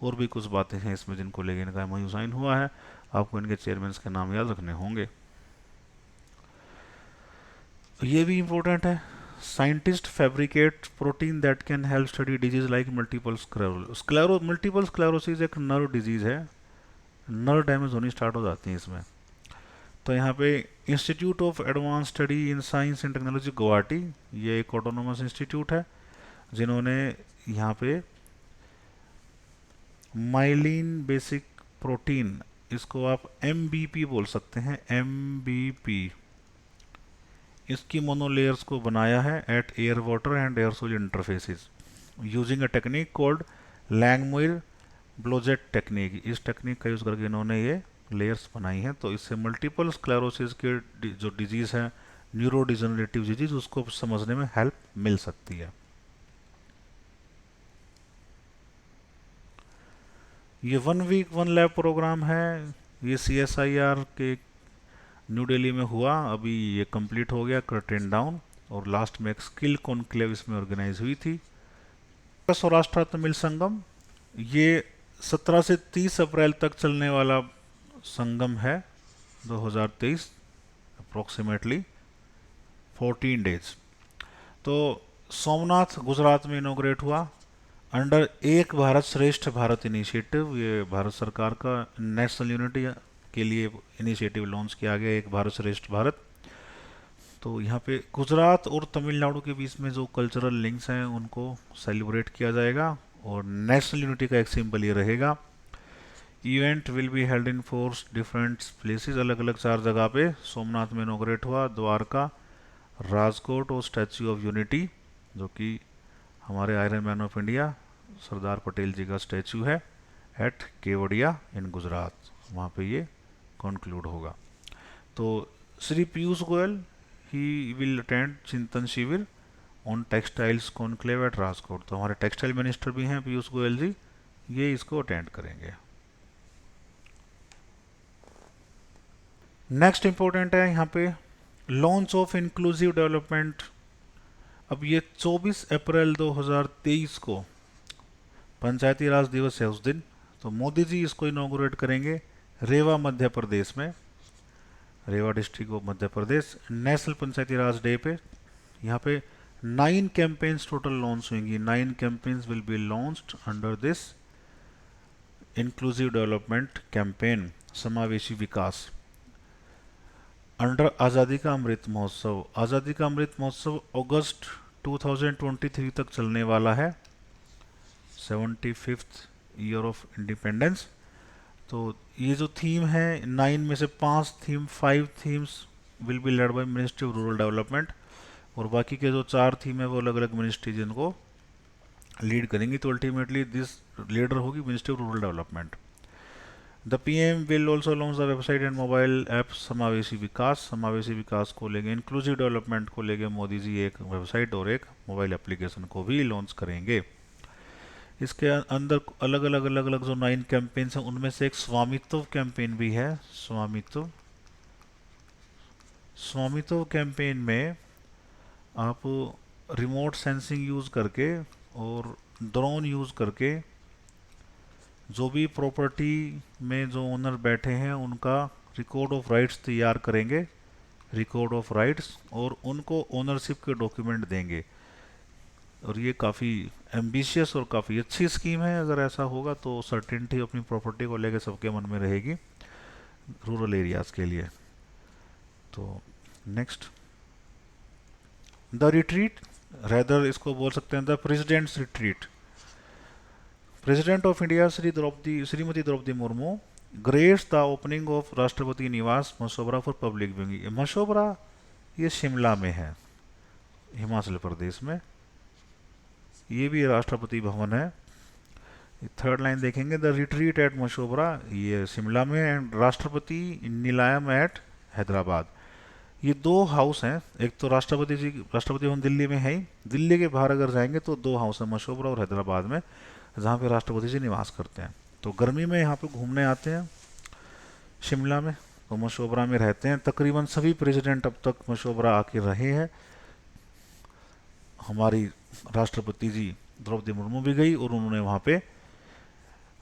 और भी कुछ बातें हैं इसमें जिनको लेके इनका MOU साइन हुआ है। आपको इनके चेयरमैन के नाम याद रखने होंगे। ये भी इम्पोर्टेंट है, scientist fabricate protein that can help study disease like multiple multiple sclerosis एक नर्व डिजीज है, नर्व डैमेज होनी स्टार्ट हो जाती है इसमें। तो यहाँ पे institute of advance study in science and technology Guwahati, ये एक ऑटोनोमस इंस्टीट्यूट है जिन्होंने यहाँ पे माइलिन बेसिक प्रोटीन, इसको आप MBP बोल सकते हैं, MBP, इसकी मोनोलेयर्स को बनाया है at air water and air sol interfaces using a technique called Langmuir Blodgett technique. इस टेक्निक का यूज़ करके इन्होंने ये लेयर्स बनाई हैं। तो इससे मल्टीपल स्क्लेरोसिस के जो डिजीज़ है, न्यूरो डिजनरेटिव डिजीज, उसको समझने में हेल्प मिल सकती है। ये 1 वीक 1 लैब प्रोग्राम है, ये CSIR के न्यू दिल्ली में हुआ, अभी ये कंप्लीट हो गया, कर्टेन डाउन, और लास्ट में एक स्किल कॉन्क्लेव इसमें ऑर्गेनाइज हुई थी। सौराष्ट्र तमिल संगम, ये 17 से 30 अप्रैल तक चलने वाला संगम है 2023, अप्रोक्सीमेटली 14 डेज। तो सोमनाथ गुजरात में इनोग्रेट हुआ अंडर एक भारत श्रेष्ठ भारत इनिशिएटिव। ये भारत सरकार का नेशनल यूनिटी के लिए इनिशिएटिव लॉन्च किया गया, एक भारत श्रेष्ठ भारत। तो यहाँ पे गुजरात और तमिलनाडु के बीच में जो कल्चरल लिंक्स हैं उनको सेलिब्रेट किया जाएगा, और नेशनल यूनिटी का एक सिंबल ये रहेगा। Event will be held in 4 different places, अलग अलग 4 जगह पे। सोमनाथ में इनोग्रेट हुआ, द्वारका, राजकोट और स्टैच्यू ऑफ यूनिटी, जो कि हमारे iron man of India Sardar Patel जी का स्टैचू है, एट केवड़िया इन गुजरात, वहाँ पे ये कंक्लूड होगा। तो Shri Piyush Goyal he will attend Chintan Shivir on textiles conclave at Rajkot. तो हमारे टेक्सटाइल मिनिस्टर भी हैं पीयूष गोयल जी, ये इसको अटेंड करेंगे। नेक्स्ट इंपॉर्टेंट है यहाँ पे लॉन्च ऑफ इंक्लूसिव डेवलपमेंट। अब ये 24 अप्रैल 2023 को पंचायती राज दिवस है उस दिन, तो मोदी जी इसको इनॉग्रेट करेंगे रेवा मध्य प्रदेश में, Rewa district of Madhya Pradesh, national Panchayati Raj day पे। यहाँ पे 9 कैंपेन्स टोटल लॉन्च होंगी, 9 campaigns will be launched under this inclusive development campaign, समावेशी विकास, अंडर आज़ादी का अमृत महोत्सव। आज़ादी का अमृत महोत्सव अगस्त 2023 तक चलने वाला है, 75th ईयर ऑफ इंडिपेंडेंस। तो ये जो थीम है 9 में से 5 themes will be led by ministry of rural development, और बाकी के जो 4 थीम है वो अलग अलग मिनिस्ट्री जिनको लीड करेंगी। तो अल्टीमेटली दिस लीडर होगी ministry of rural development. The PM will also launch the website and mobile app समावेशी विकास। समावेशी विकास को लेके, इंक्लूसिव डेवलपमेंट को लेके मोदी जी एक वेबसाइट और एक मोबाइल एप्लीकेशन को भी लॉन्च करेंगे। इसके अंदर अलग अलग जो 9 कैंपेन्स हैं उनमें से एक स्वामित्व कैंपेन भी है। स्वामित्व कैंपेन में आप रिमोट सेंसिंग यूज़ करके और ड्रोन यूज़ करके जो भी प्रॉपर्टी में जो ओनर बैठे हैं उनका रिकॉर्ड ऑफ राइट्स तैयार करेंगे, रिकॉर्ड ऑफ राइट्स, और उनको ओनरशिप के डॉक्यूमेंट देंगे। और ये काफ़ी एम्बिशियस और काफ़ी अच्छी स्कीम है। अगर ऐसा होगा तो सर्टेनिटी अपनी प्रॉपर्टी को लेकर सबके मन में रहेगी रूरल एरियाज़ के लिए। तो नेक्स्ट द रिट्रीट, रेदर इसको बोल सकते हैं the President's retreat. President of India Shrimati Droupadi Murmu greets the opening of Rashtrapati Niwas Mashobra for public viewing. Mashobra ये शिमला में है, हिमाचल प्रदेश में, ये भी राष्ट्रपति भवन है। थर्ड लाइन देखेंगे द रिट्रीट एट मशोबरा, ये शिमला में, एंड राष्ट्रपति निलायम एट हैदराबाद। ये 2 हाउस हैं, एक तो राष्ट्रपति भवन दिल्ली में है ही, दिल्ली के बाहर अगर जाएंगे तो 2 हाउस हैं, मशोबरा और हैदराबाद में, जहाँ पे राष्ट्रपति जी निवास करते हैं। तो गर्मी में यहाँ पे घूमने आते हैं शिमला में, तो मशोबरा में रहते हैं। तकरीबन सभी प्रेसिडेंट अब तक मशोबरा आके रहे हैं। हमारी राष्ट्रपति जी द्रौपदी मुर्मू भी गई और उन्होंने वहाँ पे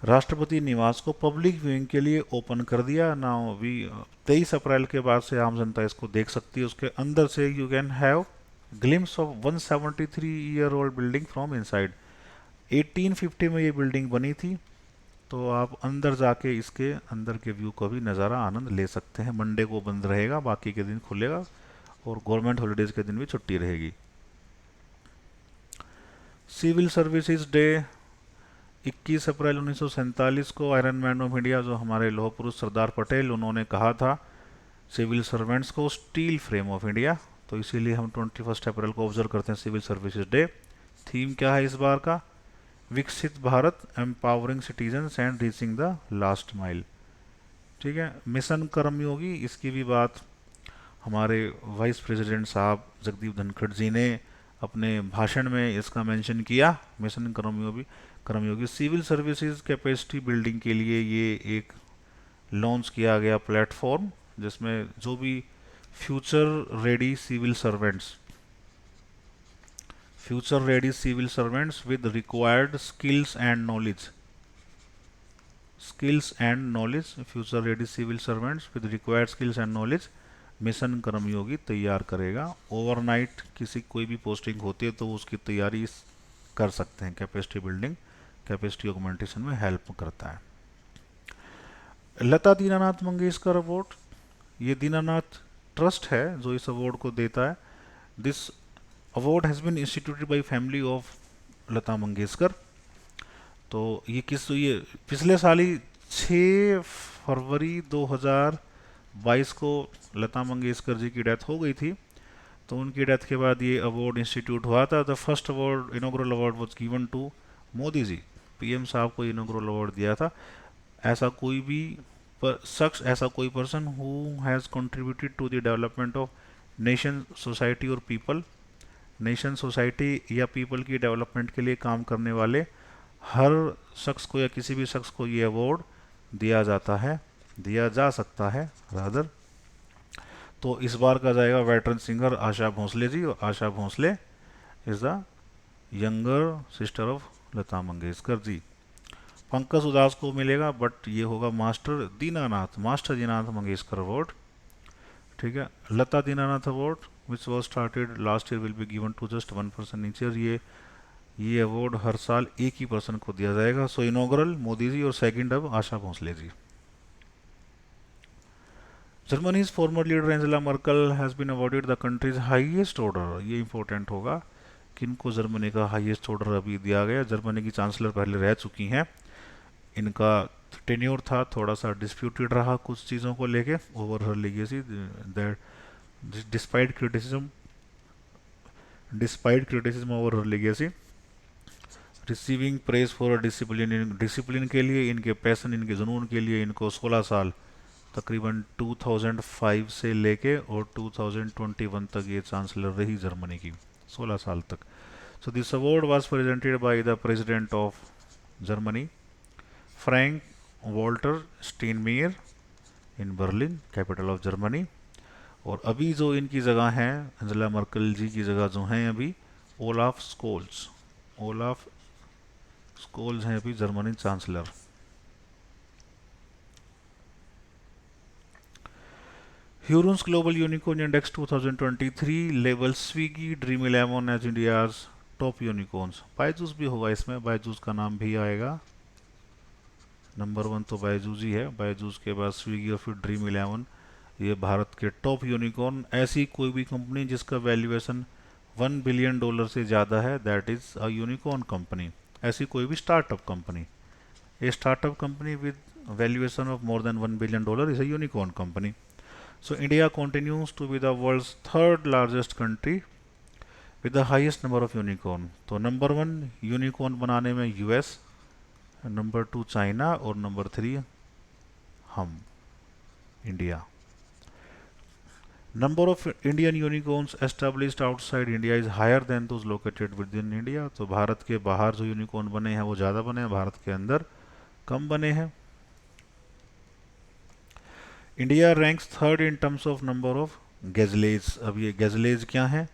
राष्ट्रपति निवास को पब्लिक व्यूइंग के लिए ओपन कर दिया। नाउ वी 23 अप्रैल के बाद से आम जनता इसको देख सकती है। उसके अंदर से you can have glimpse of 173 year old building from inside. 1850 में ये बिल्डिंग बनी थी, तो आप अंदर जाके इसके अंदर के व्यू का भी नज़ारा आनंद ले सकते हैं। मंडे को बंद रहेगा, बाकी के दिन खुलेगा, और गवर्नमेंट हॉलीडेज के दिन भी छुट्टी रहेगी। सिविल सर्विसेज डे 21 अप्रैल 1947 को आयरन मैन ऑफ इंडिया, जो हमारे लौह पुरुष सरदार पटेल, उन्होंने कहा था सिविल सर्वेंट्स को स्टील फ्रेम ऑफ इंडिया। तो इसीलिए हम 21 अप्रैल को ऑब्जर्व करते हैं सिविल सर्विसेज डे। थीम क्या है इस बार का? विकसित Bharat, empowering citizens and reaching the last mile. ठीक है, मिशन कर्मयोगी, इसकी भी बात हमारे वाइस प्रेसिडेंट साहब जगदीप धनखड़ जी ने अपने भाषण में इसका मेंशन किया। मिशन कर्मयोगी सिविल सर्विसेज कैपेसिटी बिल्डिंग के लिए ये एक लॉन्च किया गया प्लेटफॉर्म, जिसमें जो भी future ready civil servants with required skills and knowledge, future ready civil servants with required skills and knowledge mission Karmayogi तैयार करेगा। ओवरनाइट किसी कोई भी पोस्टिंग होती है तो उसकी तैयारी कर सकते हैं। कैपेसिटी बिल्डिंग, कैपेसिटी ऑगमेंटेशन में हेल्प करता है। लता दीनानाथ मंगेशकर अवार्ड, ये दीनानाथ ट्रस्ट है जो इस अवार्ड को देता है। This award has been instituted by family of Lata Mangeshkar. तो ये पिछले साल ही 6 फरवरी 2022 को लता मंगेशकर जी की डेथ हो गई थी। तो उनकी डेथ के बाद ये अवार्ड इंस्टीट्यूट हुआ था। The first award, inaugural award was given to Modi ji, PM साहब को इनॉग्रल अवार्ड दिया था। ऐसा कोई भी शख्स, ऐसा कोई person who has contributed to the development of nation, society और पीपल, नेशन, सोसाइटी या पीपल की डेवलपमेंट के लिए काम करने वाले हर शख्स को या किसी भी शख्स को ये अवार्ड दिया जाता है, दिया जा सकता है रादर। तो इस बार का जाएगा वेटरन सिंगर आशा भोसले जी, और Asha Bhosle is the younger sister of Lata Mangeshkar ji. Pankaj Udhas को मिलेगा, बट ये होगा master Dinanath, master Dinanath Mangeshkar award. ठीक है, Lata Dinanath award which was started last year will be given to just one person each year. ये अवार्ड हर साल एक ही पर्सन को दिया जाएगा। सो इनॉग्रल मोदी जी और सेकंड अब Asha Bhosle ji. Germany's former leader Angela Merkel has been awarded the country's highest order. ये इंपॉर्टेंट होगा, किनको जर्मनी का हाईएस्ट ऑर्डर अभी दिया गया। जर्मनी की चांसलर पहले रह चुकी हैं, इनका टेन्योर था थोड़ा सा डिस्प्यूटेड रहा कुछ चीज़ों को लेके। Over her legacy that despite criticism over her legacy, receiving praise for discipline, discipline के लिए, इनके पैसन, इनके जुनून के लिए इनको 16 साल तकरीबन 2005 से लेके और 2021 तक ये चांसलर रही जर्मनी की, 16 साल तक। So this award was presented by the president of Germany Frank Walter Steinmeier in Berlin, capital of Germany. और अभी जो इनकी जगह हैं, एंजेला मर्कल जी की जगह जो हैं अभी, ओलाफ स्कोल्स, ओलाफ स्कोल्स हैं अभी Germany chancellor. Hurun's Global Unicorn Index 2023 level Swiggy Dream 11 as India's top unicorns. Byju's भी होगा इसमें, बायजूस का नाम भी आएगा। नंबर 1 तो बायजूस ही है, बायजूस के बाद स्विगी और फिर ड्रीम 11, ये भारत के टॉप यूनिकॉर्न। ऐसी कोई भी कंपनी जिसका वैल्यूएशन $1 बिलियन से ज़्यादा है, that is a unicorn company. ऐसी कोई भी startup company, a startup company with valuation of more than $1 billion is a unicorn company. So India continues to be the world's third largest country with the highest number of unicorn. तो number 1 unicorn बनाने में US, number 2 China और number 3 हम, India. Number of Indian unicorns established outside India is higher than those located within India. तो भारत के बाहर जो unicorn बने हैं वो ज़्यादा बने हैं, भारत के अंदर कम बने हैं। India ranks third in terms of number of gazelles. अब ये गैजलेज क्या हैं?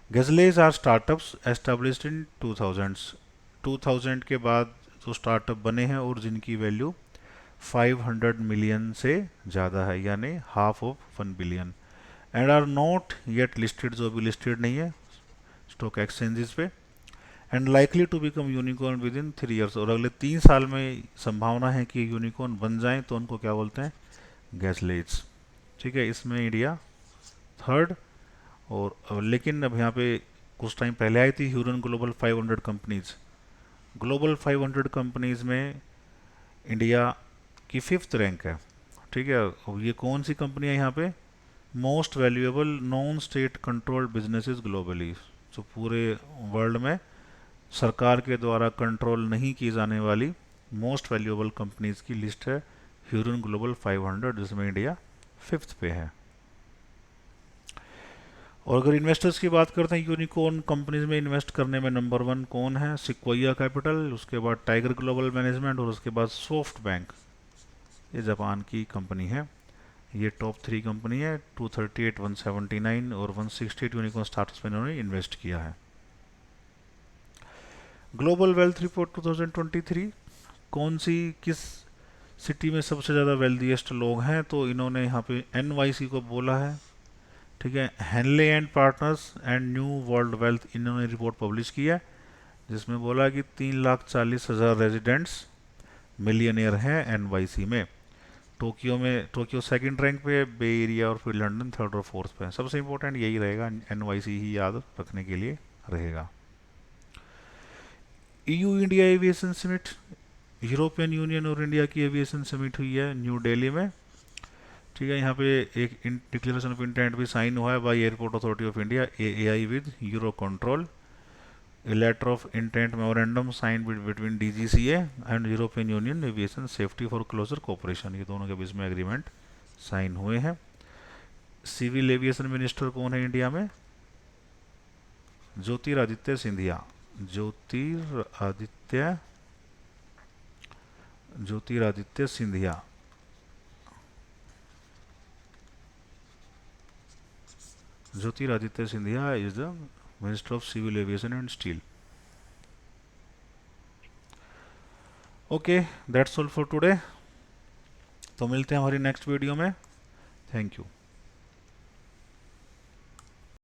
Gazelles are startups established in 2000 के बाद जो स्टार्टअप बने हैं और जिनकी वैल्यू 500 मिलियन से ज़्यादा है, यानी half of 1 billion, and are not yet listed, जो अभी लिस्टेड नहीं है स्टॉक एक्सचेंजेस पे, and likely to become unicorn within 3 years. और अगले 3 साल में संभावना है कि यूनिकॉर्न बन जाएं, तो उनको क्या बोलते हैं? गैसलेट्स। ठीक है, इसमें इंडिया थर्ड। और लेकिन अब यहाँ पे कुछ टाइम पहले आई थी Hurun global 500 companies, global 500 companies में इंडिया की 5th रैंक है। ठीक है, अब ये कौन सी कंपनी है यहाँ पे? Most valuable non state controlled businesses globally. जो पूरे वर्ल्ड में सरकार के द्वारा कंट्रोल नहीं की जाने वाली मोस्ट वैल्यूएबल कंपनीज की लिस्ट है ह्यूरन ग्लोबल 500, जिसमें इंडिया 5th पे है। और अगर इन्वेस्टर्स की बात करते हैं यूनिकॉर्न कंपनीज में इन्वेस्ट करने में, नंबर 1 कौन है? सिक्वोया कैपिटल, उसके बाद टाइगर ग्लोबल मैनेजमेंट और उसके बाद सॉफ्ट बैंक, ये जापान की कंपनी है। ये टॉप 3 कंपनी है। 238, 179 और 168 यूनिकॉर्न स्टार्टअप्स में इन्होंने इन्वेस्ट किया है। ग्लोबल वेल्थ रिपोर्ट 2023 कौन सी, किस सिटी में सबसे ज़्यादा वेल्दीएस्ट लोग हैं? तो इन्होंने यहाँ पे NYC को बोला है। ठीक है, Henley and Partners and New World Wealth, इन्होंने रिपोर्ट पब्लिश किया है जिसमें बोला कि 3,40,000 रेजिडेंट्स मिलियनियर हैं NYC में। टोक्यो सेकंड रैंक पे, बे एरिया और फिर लंदन थर्ड और फोर्थ पे। सबसे इंपॉर्टेंट यही रहेगा, NYC ही याद रखने के लिए रहेगा। EU India aviation summit, European union और इंडिया की एविएशन समिट हुई है न्यू दिल्ली में। ठीक है, यहाँ पे एक डिक्लेरेशन ऑफ इंटेंट भी साइन हुआ है by Airport Authority of India AAI with Euro control. A letter of intent memorandum signed between DGCA and European Union Aviation Safety for Closer Cooperation, ये दोनों के बीच में एग्रीमेंट साइन हुए हैं। Civil aviation minister कौन है इंडिया में? Jyotiraditya Scindia. Jyotiraditya Jyotiraditya Scindia. Jyotiraditya Scindia is the Minister of Civil Aviation and Steel. Okay, that's all for today. तो मिलते हैं हमारी नेक्स्ट वीडियो में। Thank you.